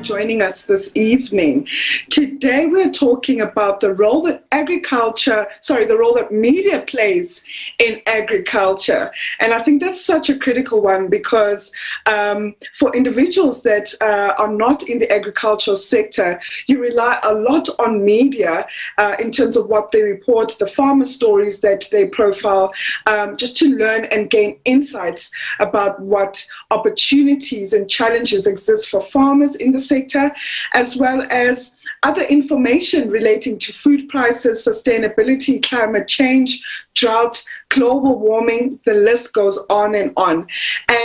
joining us this evening. Today we're talking about the role that media plays in agriculture. And I think that's such a critical one because for individuals that are not in the agricultural sector, you rely a lot on media in terms of what they report, the farmer stories that they profile, just to learn and gain insights about what opportunities and challenges exist for farmers in the sector, as well as other information relating to food prices, sustainability, climate change, drought, global warming, the list goes on and on.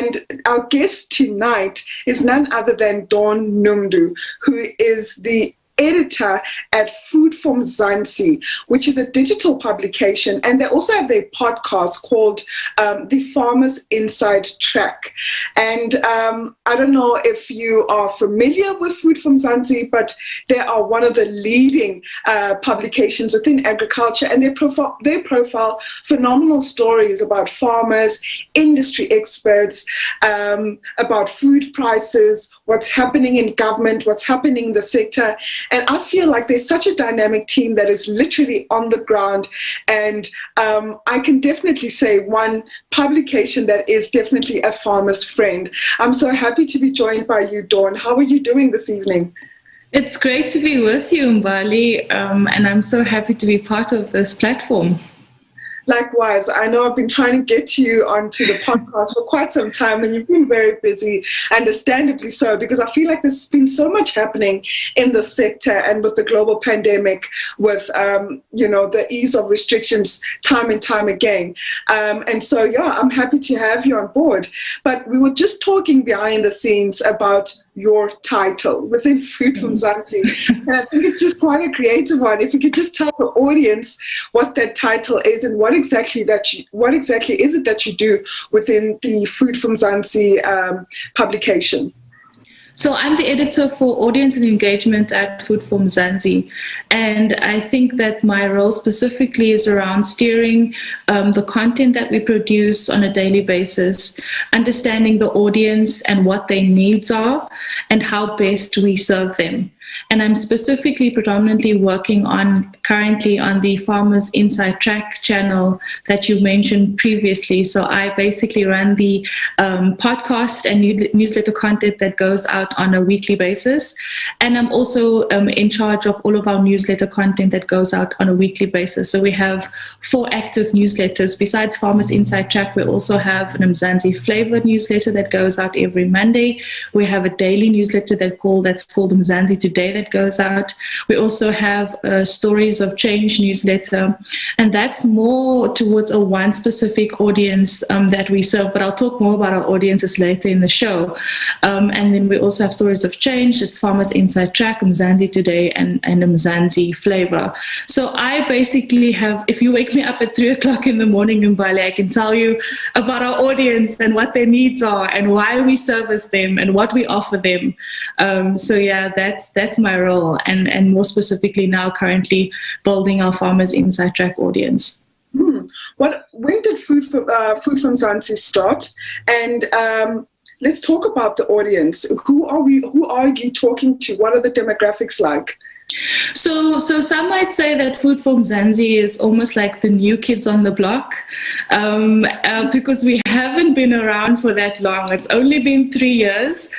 And our guest tonight is none other than Noemdoe, who is the editor at Food for Mzansi, which is a digital publication, and they also have a podcast called The Farmer's Inside Track. And I don't know if you are familiar with Food for Mzansi, but they are one of the leading publications within agriculture, and they profile phenomenal stories about farmers, industry experts, about food prices, what's happening in government, what's happening in the sector. And I feel like there's such a dynamic team that is literally on the ground. And I can definitely say one publication that is definitely a farmer's friend. I'm so happy to be joined by you, Dawn. How are you doing this evening? It's great to be with you, Mbali, and I'm so happy to be part of this platform. Likewise, I know I've been trying to get you onto the podcast for quite some time, and you've been very busy, understandably so, because I feel like there's been so much happening in the sector and with the global pandemic, with the ease of restrictions time and time again. And so, I'm happy to have you on board. But we were just talking behind the scenes about your title within Food for Mzansi. And I think it's just quite a creative one. If you could just tell the audience what that title is and what exactly is it that you do within the Food for Mzansi publication. So I'm the editor for audience and engagement at Food for Mzansi. And I think that my role specifically is around steering the content that we produce on a daily basis, understanding the audience and what their needs are and how best we serve them. And I'm specifically predominantly working currently on the Farmers Inside Track channel that you mentioned previously. So I basically run the podcast and newsletter content that goes out on a weekly basis. And I'm also in charge of all of our newsletter content that goes out on a weekly basis. So we have 4 active newsletters. Besides Farmers Inside Track, we also have an Mzansi flavored newsletter that goes out every Monday. We have a daily newsletter that's called Mzansi Today that goes out. We also have a Stories of Change newsletter, and that's more towards a one specific audience that we serve, but I'll talk more about our audiences later in the show. And then we also have Stories of Change. It's Farmers Inside Track, Mzansi Today, and Mzansi Flavor. So I basically have, if you wake me up at 3 o'clock in the morning in Bali, I can tell you about our audience and what their needs are and why we service them and what we offer them. That's my role, and more specifically now currently building our Farmers Inside Track audience. When did Food for Mzansi start? And let's talk about the audience. Who are you talking to? What are the demographics like? So some might say that Food for Mzansi is almost like the new kids on the block, because we haven't been around for that long. It's only been 3 years,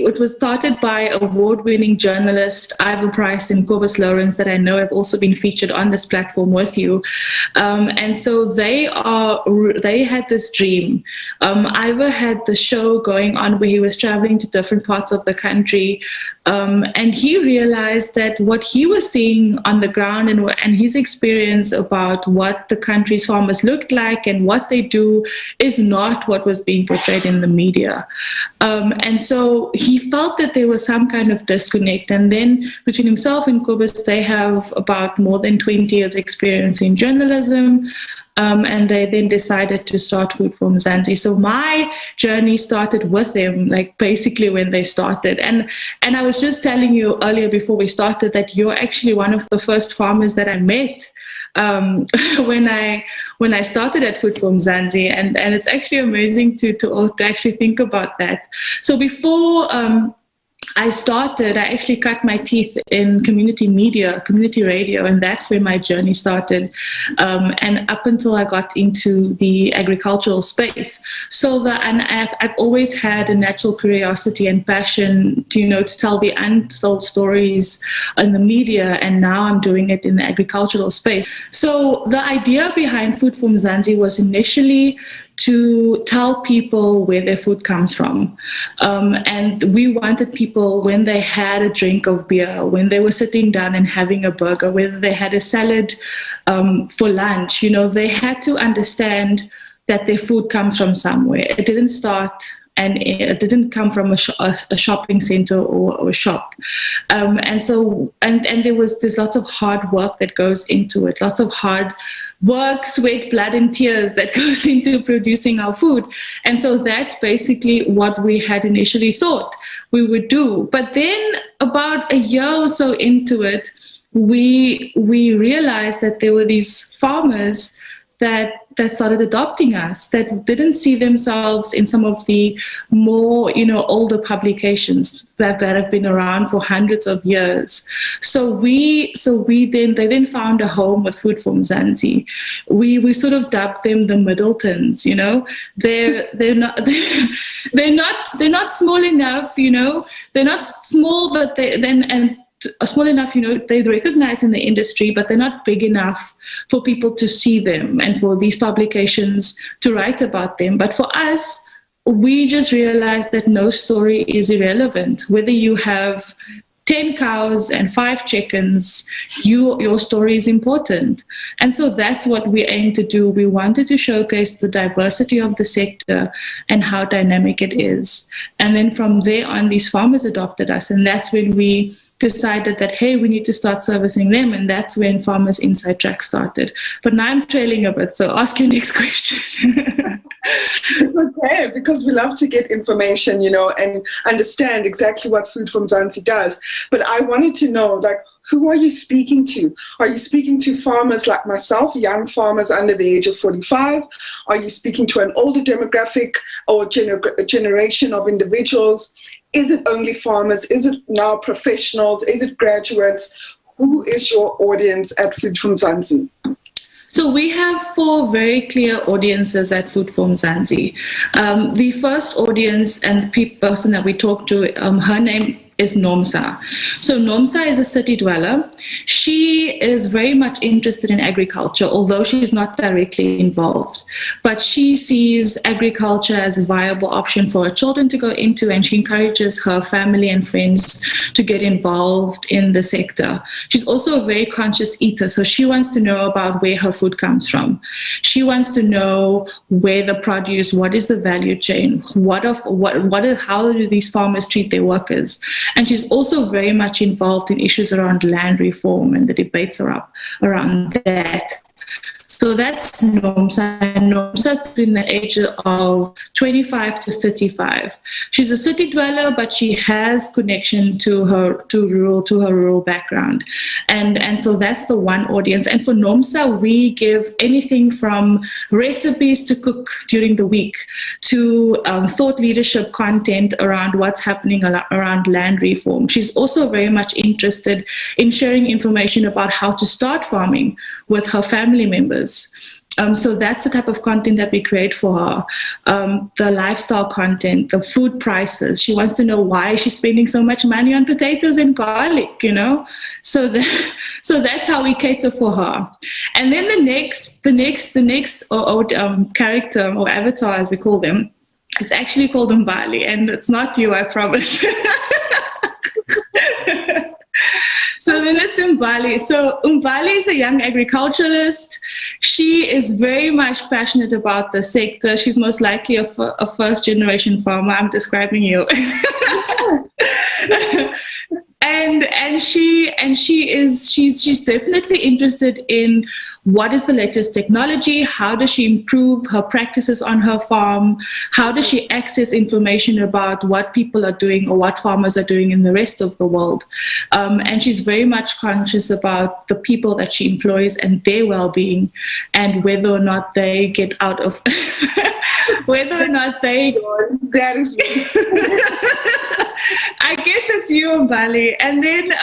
it was started by award-winning journalist Ivor Price and Cobus Lawrence that I know have also been featured on this platform with you, and so they had this dream. Ivor had the show going on where he was traveling to different parts of the country. And he realized that what he was seeing on the ground and his experience about what the country's farmers looked like and what they do is not what was being portrayed in the media. And so he felt that there was some kind of disconnect. And then between himself and Cobus, they have about more than 20 years experience in journalism. And they then decided to start Food for Mzansi. So my journey started with them, like basically when they started. And I was just telling you earlier before we started that you're actually one of the first farmers that I met when I started at Food for Mzansi, and it's actually amazing to actually think about that. So before I actually cut my teeth in community media, community radio, and that's where my journey started. And up until I got into the agricultural space. And I've always had a natural curiosity and passion to tell the untold stories in the media, and now I'm doing it in the agricultural space. So the idea behind Food for Mzansi was initially to tell people where their food comes from. And we wanted people, when they had a drink of beer, when they were sitting down and having a burger, whether they had a salad for lunch, they had to understand that their food comes from somewhere. It didn't start and it didn't come from a shopping center or a shop. And there's lots of hard work that goes into it, lots of hard work, sweat, blood, and tears that goes into producing our food. And so that's basically what we had initially thought we would do. But then about a year or so into it, we realized that there were these farmers that started adopting us, that didn't see themselves in some of the more, older publications that have been around for hundreds of years. So they then found a home with Food for Mzansi. We sort of dubbed them the Middletons. They're not small enough. They're not small, but are small enough, they're recognized in the industry, but they're not big enough for people to see them and for these publications to write about them. But for us, we just realized that no story is irrelevant. Whether you have 10 cows and 5 chickens, your story is important. And so that's what we aim to do. We wanted to showcase the diversity of the sector and how dynamic it is. And then from there on, these farmers adopted us. And that's when we decided that, hey, we need to start servicing them. And that's when Farmers Inside Track started. But now I'm trailing a bit, so ask your next question. It's okay, because we love to get information, and understand exactly what Food for Mzansi does. But I wanted to know, who are you speaking to? Are you speaking to farmers like myself, young farmers under the age of 45? Are you speaking to an older demographic or generation of individuals? Is it only farmers? Is it now professionals? Is it graduates? Who is your audience at Food for Mzansi? So we have 4 very clear audiences at Food for Mzansi. The first audience and the person that we talk to, her name is Noemdoe. So Noemdoe is a city dweller. She is very much interested in agriculture, although she's not directly involved. But she sees agriculture as a viable option for her children to go into, and she encourages her family and friends to get involved in the sector. She's also a very conscious eater, so she wants to know about where her food comes from. She wants to know where the produce, what is the value chain, how do these farmers treat their workers. And she's also very much involved in issues around land reform and the debates around that. So that's Noemdoe. Noemdoe's between the age of 25 to 35. She's a city dweller, but she has connection to her rural background. And so that's the one audience. And for Noemdoe, we give anything from recipes to cook during the week to thought leadership content around what's happening around land reform. She's also very much interested in sharing information about how to start farming with her family members. So that's the type of content that we create for her. The lifestyle content, the food prices. She wants to know why she's spending so much money on potatoes and garlic, So that's how we cater for her. And then the next character or avatar, as we call them, is actually called Mbali, and it's not you, I promise. So then it's Mbali. So Mbali is a young agriculturalist. She is very much passionate about the sector. She's most likely a first-generation farmer. I'm describing you. she's definitely interested in what is the latest technology, how does she improve her practices on her farm, how does she access information about what people are doing or what farmers are doing in the rest of the world. And she's very much conscious about the people that she employs and their well-being, and whether or not they get out of whether or not they that is me. I guess it's you and Bali. And then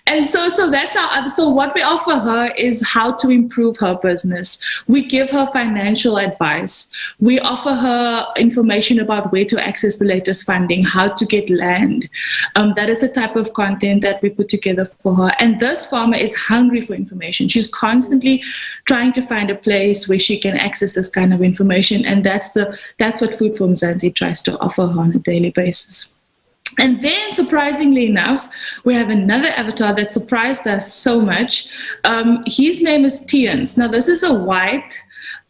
and so that's our so what we offer her is how to improve her business. We give her financial advice. We offer her information about where to access the latest funding, how to get land. That is the type of content that we put together for her. And this farmer is hungry for information. She's constantly trying to find a place where she can access this kind of information. And that's what Food for Mzansi tries to offer her on a daily basis. And then, surprisingly enough, we have another avatar that surprised us so much. His name is Tians. Now, this is a white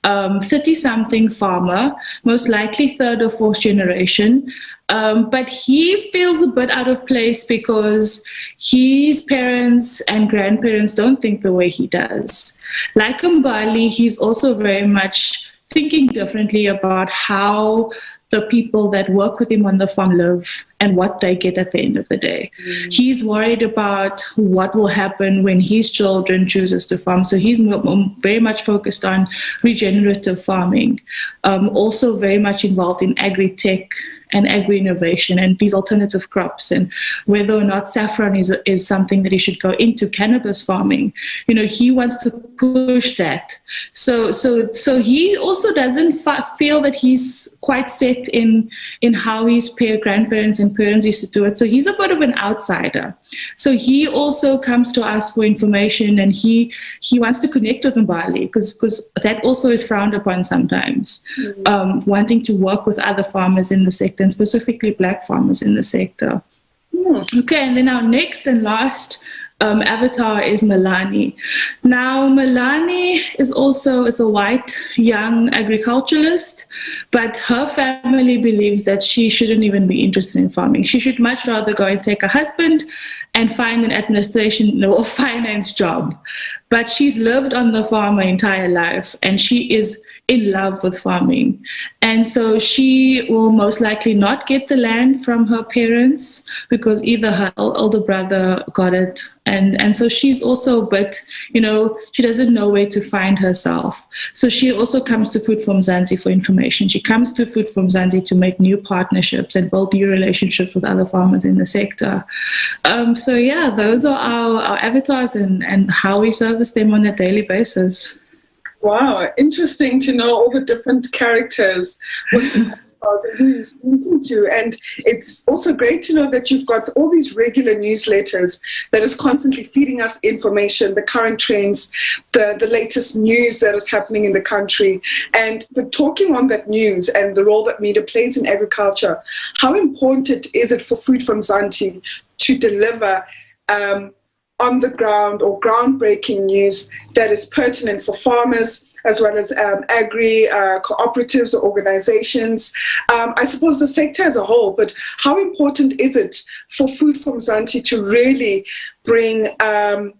30-something farmer, most likely third or fourth generation. But he feels a bit out of place because his parents and grandparents don't think the way he does. Like Mbali, he's also very much thinking differently about how the people that work with him on the farm live and what they get at the end of the day. He's worried about what will happen when his children chooses to farm. So he's very much focused on regenerative farming, also very much involved in agri-tech and agri-innovation and these alternative crops, and whether or not saffron is something that he should go into, cannabis farming. You know, he wants to push that. So he also doesn't feel that he's quite set in how his grandparents and parents used to do it. So he's a bit of an outsider. So he also comes to us for information, and he wants to connect with Mbali because that also is frowned upon sometimes, wanting to work with other farmers in the sector, and specifically Black farmers in the sector. Okay, and then our next and last avatar is Milani. Now, Milani is a white young agriculturalist, but her family believes that she shouldn't even be interested in farming. She should much rather go and take a husband and find an administration or finance job. But she's lived on the farm her entire life, and she is in love with farming. And so she will most likely not get the land from her parents because either her older brother got it. And so she's also a bit, she doesn't know where to find herself. So she also comes to Food for Mzansi for information. She comes to Food for Mzansi to make new partnerships and build new relationships with other farmers in the sector. So yeah, those are our avatars and how we service them on a daily basis. Wow, interesting to know all the different characters with and who you're speaking to. And it's also great to know that you've got all these regular newsletters that is constantly feeding us information, the current trends, the latest news that is happening in the country. But talking on that news and the role that media plays in agriculture, how important is it for Food from Mzansi to deliver on the ground or groundbreaking news that is pertinent for farmers as well as agri cooperatives or organizations, I suppose the sector as a whole, but how important is it for Food for Mzansi to really bring on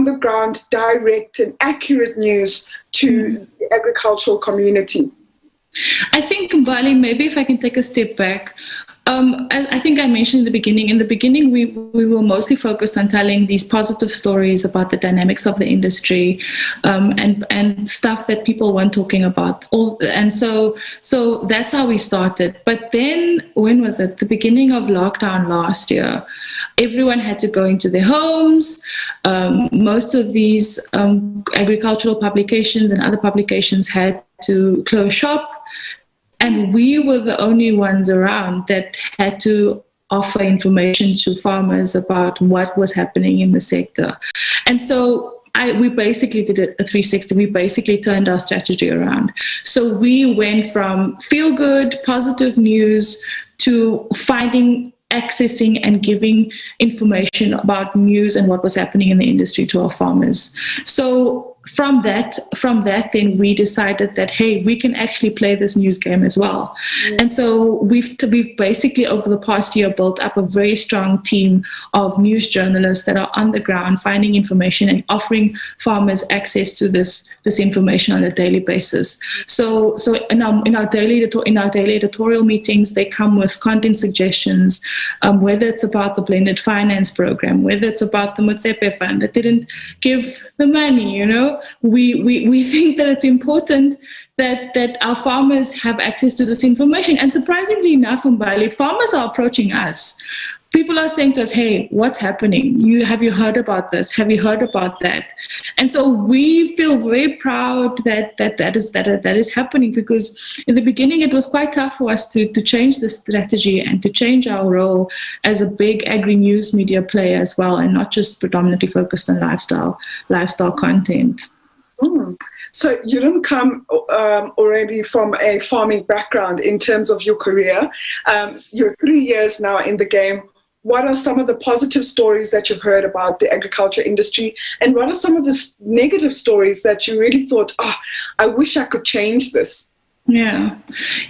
the ground direct and accurate news to the agricultural community? I think, Mbali, maybe if I can take a step back, I think I mentioned in the beginning, we were mostly focused on telling these positive stories about the dynamics of the industry, and stuff that people weren't talking about. And so that's how we started. But then, when was it? The beginning of lockdown last year, everyone had to go into their homes. Most of these agricultural publications and other publications had to close shop. And we were the only ones around that had to offer information to farmers about what was happening in the sector. And so we basically did a 360. We basically turned our strategy around. So we went from feel-good, positive news to accessing and giving information about news and what was happening in the industry to our farmers. So from that, then we decided that, hey, we can actually play this news game as well. And so we've basically over the past year built up a very strong team of news journalists that are on the ground finding information and offering farmers access to this information on a daily basis. So in our daily editorial meetings, they come with content suggestions, whether it's about the blended finance program, whether it's about the Motsepe fund that didn't give the money, we think that it's important that our farmers have access to this information. And surprisingly enough, Mbali, farmers are approaching us. People are saying to us, hey, what's happening? Have you heard about this? Have you heard about that? And so we feel very proud that is happening, because in the beginning it was quite tough for us to change the strategy and to change our role as a big agri-news media player as well, and not just predominantly focused on lifestyle content. So you didn't come already from a farming background in terms of your career. You're 3 years now in the game. What are some of the positive stories that you've heard about the agriculture industry? And what are some of the negative stories that you really thought, I wish I could change this? Yeah,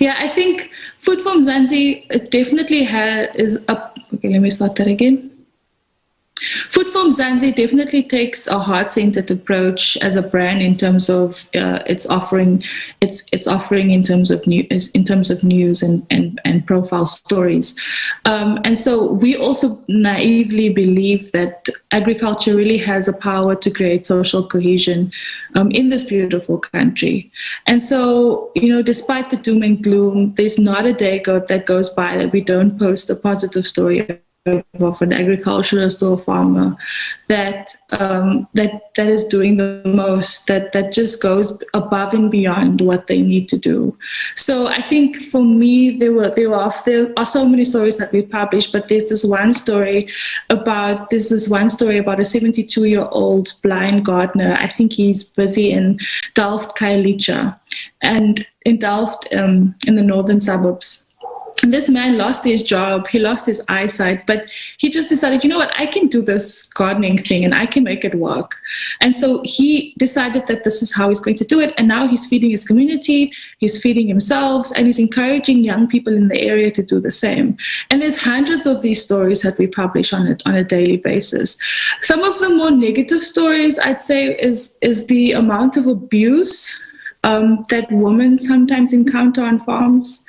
I think Food for Mzansi definitely is up. Okay, let me start that again. Food for Mzansi definitely takes a heart-centered approach as a brand in terms of its offering in terms of news and profile stories, and so we also naively believe that agriculture really has a power to create social cohesion in this beautiful country. And so, despite the doom and gloom, there's not a day that goes by that we don't post a positive story of an agriculturalist or farmer that is doing the most, that just goes above and beyond what they need to do. So I think for me, there are so many stories that we published, but there's this one story about a 72-year-old blind gardener. I think he's busy in Delft, Khayelitsha, and in Delft, in the northern suburbs. And this man lost his job, he lost his eyesight, but he just decided, I can do this gardening thing and I can make it work. And so he decided that this is how he's going to do it. And now he's feeding his community, he's feeding himself, and he's encouraging young people in the area to do the same. And there's hundreds of these stories that we publish on a daily basis. Some of the more negative stories, I'd say, is the amount of abuse that women sometimes encounter on farms.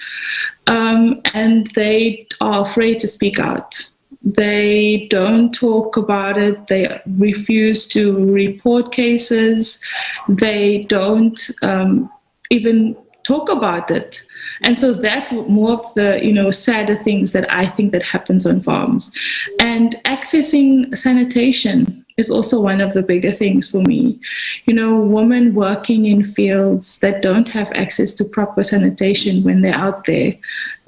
And they are afraid to speak out. They don't talk about it. They refuse to report cases. They don't even talk about it. And so that's more of the, sadder things that I think that happens on farms. And accessing sanitation is also one of the bigger things for me. Women working in fields that don't have access to proper sanitation when they're out there.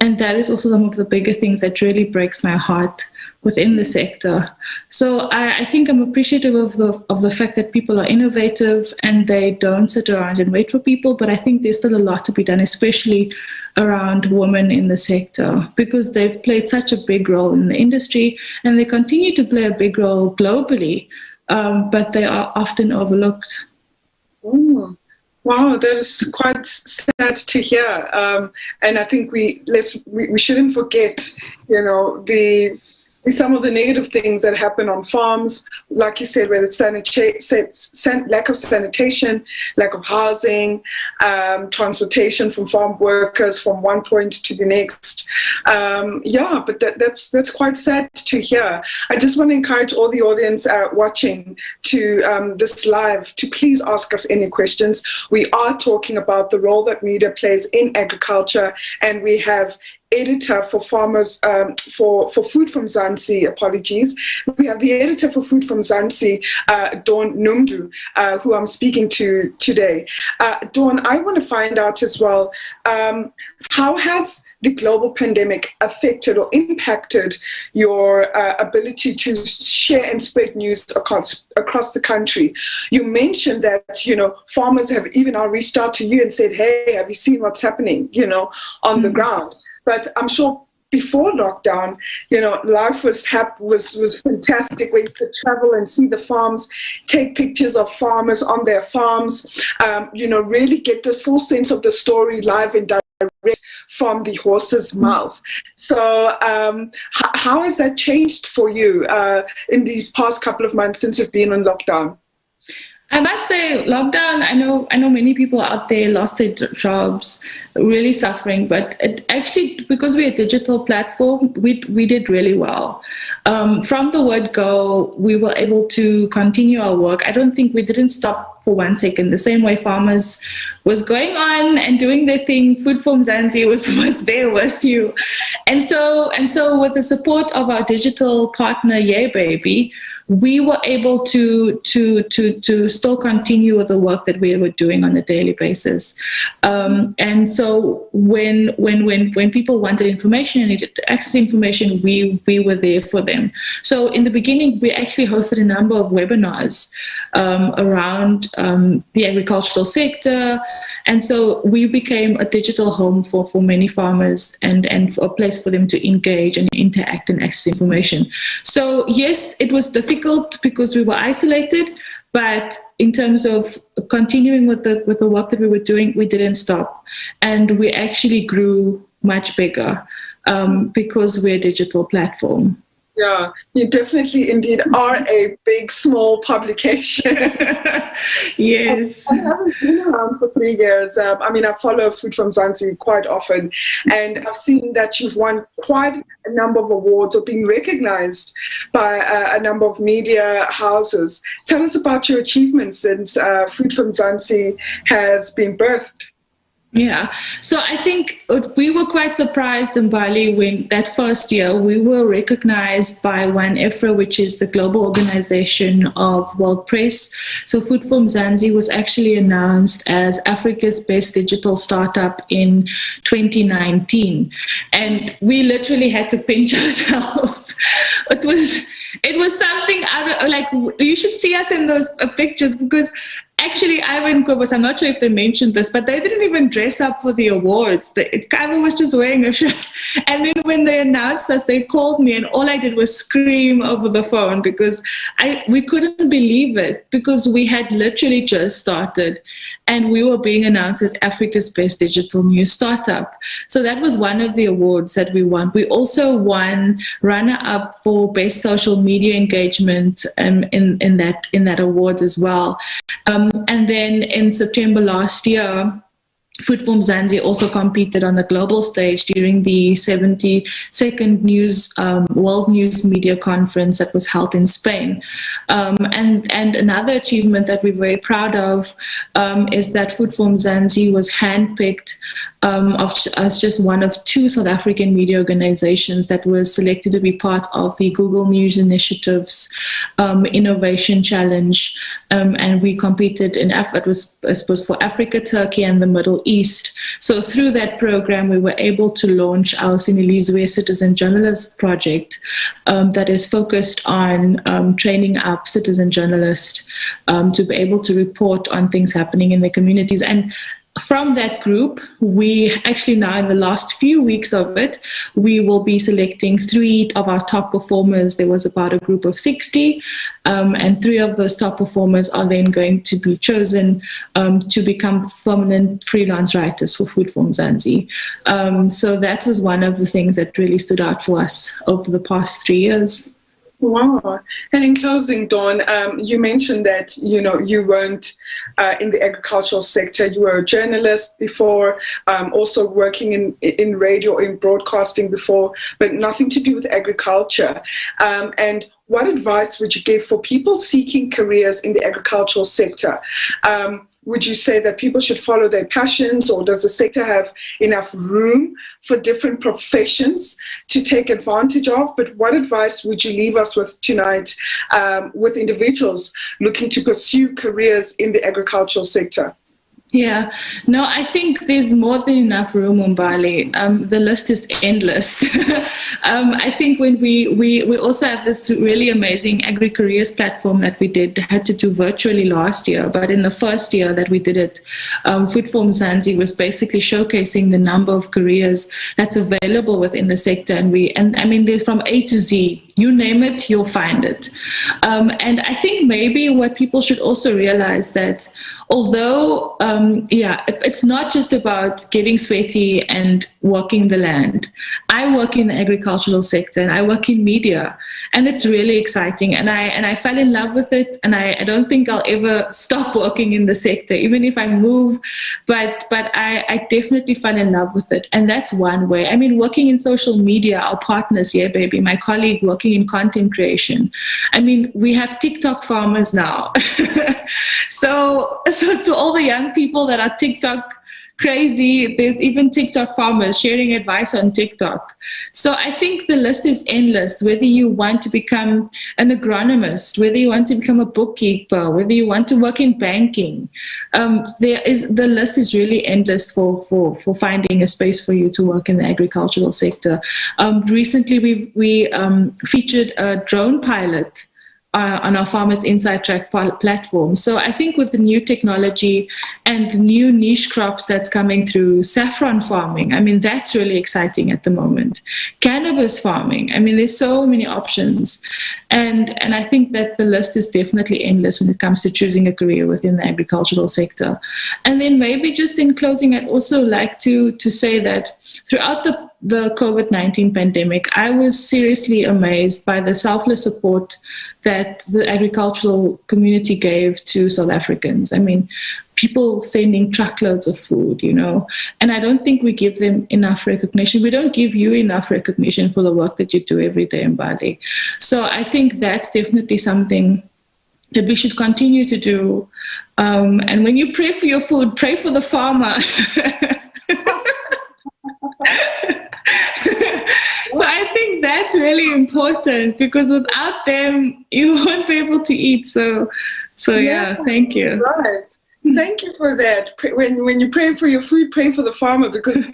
And that is also some of the bigger things that really breaks my heart within the sector. So I think I'm appreciative of the fact that people are innovative and they don't sit around and wait for people, but I think there's still a lot to be done, especially around women in the sector, because they've played such a big role in the industry and they continue to play a big role globally, but they are often overlooked. Ooh. Wow, that is quite sad to hear. And I think we shouldn't forget, some of the negative things that happen on farms, like you said, whether it's lack of sanitation, lack of housing, transportation from farm workers from one point to the next. But that's quite sad to hear. I just want to encourage all the audience watching to this live to please ask us any questions. We are talking about the role that media plays in agriculture, and we have editor for farmers for Food from Mzansi, apologies. We have the editor for Food from Mzansi, Dawn Noemdoe, who I'm speaking to today. Dawn, I want to find out as well, how has the global pandemic affected or impacted your ability to share and spread news across the country? You mentioned that, farmers have even now reached out to you and said, hey, have you seen what's happening, on the ground? But I'm sure before lockdown, life was fantastic, where you could travel and see the farms, take pictures of farmers on their farms, really get the full sense of the story live and direct from the horse's mouth. So how has that changed for you in these past couple of months since you've been on lockdown? I must say, lockdown, I know many people out there lost their jobs, really suffering, but it actually, because we're a digital platform, we did really well. From the word go, we were able to continue our work. I don't think we didn't stop for 1 second. The same way Farmers was going on and doing their thing, Food for Mzansi was there with you. And so with the support of our digital partner, Yay Baby, we were able to still continue with the work that we were doing on a daily basis. And so when people wanted information and needed to access information, we were there for them. So in the beginning, we actually hosted a number of webinars around the agricultural sector. And so we became a digital home for many farmers and a place for them to engage and interact and access information. So yes, it was difficult because we were isolated, but in terms of continuing with the work that we were doing, we didn't stop. And we actually grew much bigger because we're a digital platform. Yeah, you definitely indeed are a big, small publication. Yes. I haven't been around for 3 years. I follow Food from Mzansi quite often, and I've seen that you've won quite a number of awards or been recognized by a number of media houses. Tell us about your achievements since Food from Mzansi has been birthed. Yeah, so I think we were quite surprised in Bali when that first year we were recognized by ONE-EFRA, which is the global organization of World Press. So Food for Mzansi was actually announced as Africa's best digital startup in 2019. And we literally had to pinch ourselves. It was something like, you should see us in those pictures, because actually, Ivan Kobos, I'm not sure if they mentioned this, but they didn't even dress up for the awards. Ivan was just wearing a shirt. And then when they announced us, they called me, and all I did was scream over the phone because we couldn't believe it, because we had literally just started and we were being announced as Africa's best digital news startup. So that was one of the awards that we won. We also won runner-up for best social media engagement in that award as well. And then in September last year, Food for Mzansi also competed on the global stage during the 72nd World News Media Conference that was held in Spain. And another achievement that we're very proud of is that Food for Mzansi was handpicked as just one of 2 South African media organizations that was selected to be part of the Google News Initiative's Innovation Challenge. And we competed it was for Africa, Turkey, and the Middle East. So through that program, we were able to launch our Sinilizwe Citizen Journalist project that is focused on training up citizen journalists to be able to report on things happening in their communities. And from that group, we actually now in the last few weeks of it, we will be selecting 3 of our top performers. There was about a group of 60, and 3 of those top performers are then going to be chosen to become permanent freelance writers for Food for Mzansi. So that was one of the things that really stood out for us over the past 3 years. Wow. And in closing, Dawn, you mentioned that, you weren't in the agricultural sector. You were a journalist before, also working in radio, in broadcasting before, but nothing to do with agriculture. And what advice would you give for people seeking careers in the agricultural sector? Would you say that people should follow their passions, or does the sector have enough room for different professions to take advantage of? But what advice would you leave us with tonight with individuals looking to pursue careers in the agricultural sector? Yeah, no, I think there's more than enough room, Umbali. The list is endless. I think when we also have this really amazing agri-careers platform that we had to do virtually last year, but in the first year that we did it, Food for Mzansi was basically showcasing the number of careers that's available within the sector, and I mean, there's from A to Z. You name it, you'll find it. And I think maybe what people should also realize that although, it's not just about getting sweaty and working the land. I work in the agricultural sector and I work in media, and it's really exciting. And I fell in love with it, and I don't think I'll ever stop working in the sector, even if I move. But I definitely fell in love with it, and that's one way. I mean, working in social media, our partners here, baby, my colleague working in content creation. I mean, we have TikTok farmers now. So to all the young people that are TikTok crazy, there's even TikTok farmers sharing advice on TikTok. So I think the list is endless, whether you want to become an agronomist, whether you want to become a bookkeeper, whether you want to work in banking. The list is really endless for finding a space for you to work in the agricultural sector. Recently, we featured a drone pilot on our Farmers Inside Track platform. So I think with the new technology and the new niche crops that's coming through, saffron farming, I mean, that's really exciting at the moment. Cannabis farming, I mean, there's so many options. And I think that the list is definitely endless when it comes to choosing a career within the agricultural sector. And then maybe just in closing, I'd also like to say that throughout the COVID-19 pandemic, I was seriously amazed by the selfless support that the agricultural community gave to South Africans. I mean, people sending truckloads of food, and I don't think we give them enough recognition. We don't give you enough recognition for the work that you do every day in Bali. So I think that's definitely something that we should continue to do. And when you pray for your food, pray for the farmer. So I think that's really important, because without them, you won't be able to eat. So yeah, thank you. Right. Thank you for that. When you pray for your food, pray for the farmer, because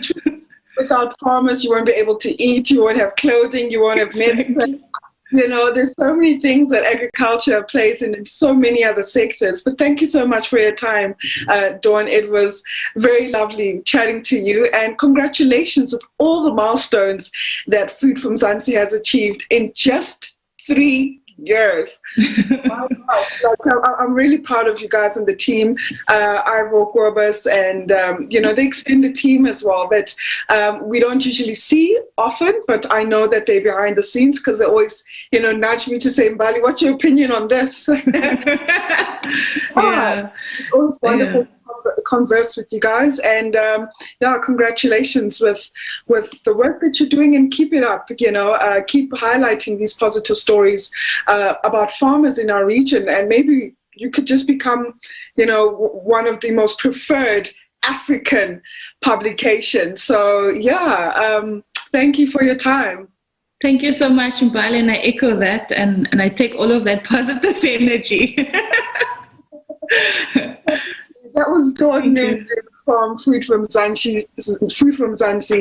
without farmers, you won't be able to eat, you won't have clothing, you won't have medicine. There's so many things that agriculture plays in so many other sectors. But thank you so much for your time, Dawn. It was very lovely chatting to you. And congratulations with all the milestones that Food from Mzansi has achieved in just 3 years. My gosh, I'm really proud of you guys and the team, Ivor Corbus, and the extended team as well, that we don't usually see often, but I know that they're behind the scenes, because they always nudge me to say, Mbali, what's your opinion on this? Yeah. It was wonderful to converse with you guys, and congratulations with the work that you're doing, and keep it up. Keep highlighting these positive stories about farmers in our region, and maybe you could just become one of the most preferred African publications. So thank you for your time. Thank you so much, Mbali, and I echo that, and I take all of that positive energy. That was Dawn Noemdoe from Food from Mzansi.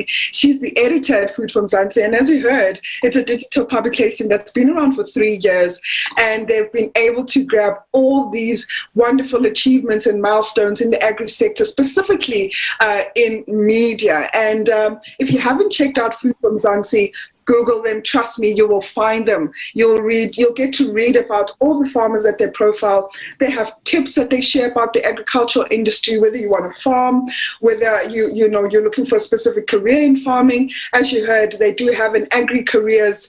She's the editor at Food from Mzansi. And as we heard, it's a digital publication that's been around for 3 years. And they've been able to grab all these wonderful achievements and milestones in the agri sector, specifically in media. And if you haven't checked out Food from Mzansi, Google them, trust me, you will find them. You'll get to read about all the farmers that they profile. They have tips that they share about the agricultural industry, whether you want to farm, whether you're looking for a specific career in farming. As you heard, they do have an agri-careers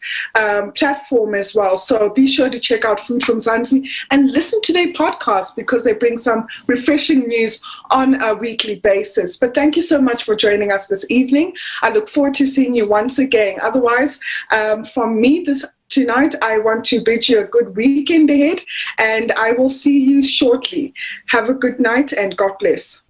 platform as well. So be sure to check out Food from Mzansi and listen to their podcast, because they bring some refreshing news on a weekly basis. But thank you so much for joining us this evening. I look forward to seeing you once again. Otherwise, from me tonight, I want to bid you a good weekend ahead, and I will see you shortly. Have a good night, and God bless.